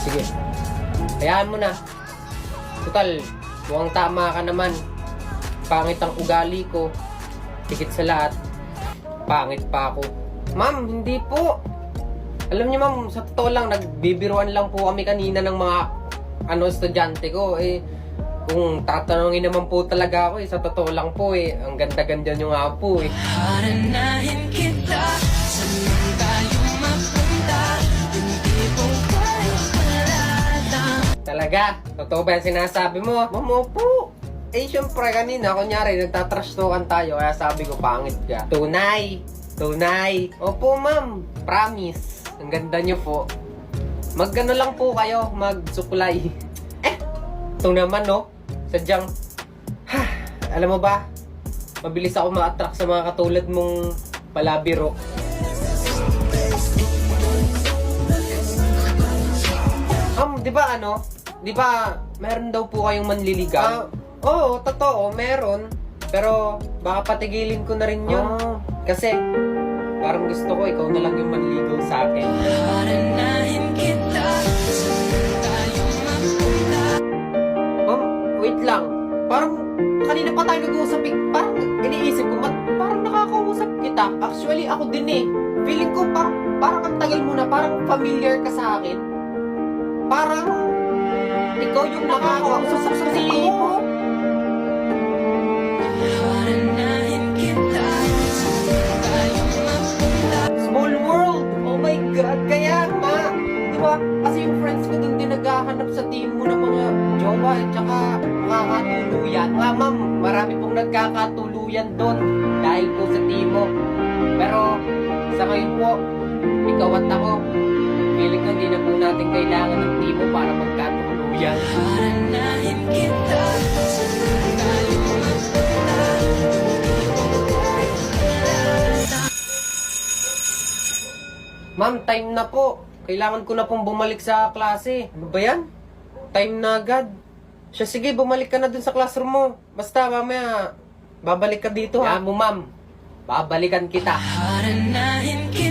Sige. Hayaan mo na. Total, mukhang tama ka naman. Pangit ang ugali ko. Higit sa lahat, pangit pa ako. Ma'am, hindi po. Alam niyo ma'am, sa totoo lang, nagbibiruan lang po kami kanina ng mga estudyante ko. Kung tatanungin naman po talaga ako, sa totoo lang po ang ganda-ganda niyo nga po Haranahin kita, saan tayo mapunta? Hindi ko kaya palatang. Talaga? Totoo ba yung sinasabi mo? Ma'am, opo. Syempre kanina, kunyari, nagtatrash talkan tayo, kaya sabi ko, pangit ka. Tunay. Tunay. Opo, ma'am. Promise. Ang ganda niyo po. Mag-ano lang po kayo, magsuklay. Ito naman, no? Sadyang, alam mo ba? Mabilis ako ma-attract sa mga katulad mong palabiro. Di ba Di ba meron daw po kayong manliligaw? Oo, totoo, meron. Pero baka patigilin ko na rin yun. Kasi parang gusto ko ikaw na lang yung manligaw sa akin. Haranahin kita, saan tayo mapunta? Ma'am, wait lang. Parang kanina pa tayo nag-uusap parang iniisip ko, parang nakakausap kita. Actually, ako din eh. Feeling ko parang ang tagal mo na, parang familiar ka sa akin. Parang ikaw yung nakakausap sa mo. Haranahin kita, saan tayo mapunta? Small world! Oh my God! Kaya nga! Di ba? Kasi yung friends ko dun din naghahanap sa team mo ng mga jowa at saka makakatuluyan. Nga ma'am, marami pong nagkakatuluyan doon dahil po sa team mo. Pero sa ngayon po, ikaw at ako, feeling ko hindi na po natin kailangan ng team mo para magkatuluyan. Haranahin kita, saan tayo mapunta? Ma'am, time na po. Kailangan ko na pong bumalik sa klase. Ano ba yan? Time na agad. Siya, sige, bumalik ka na dun sa classroom mo. Basta, mamaya, babalik ka dito ha. Mo, ma'am. Babalikan kita. Haranahin kita.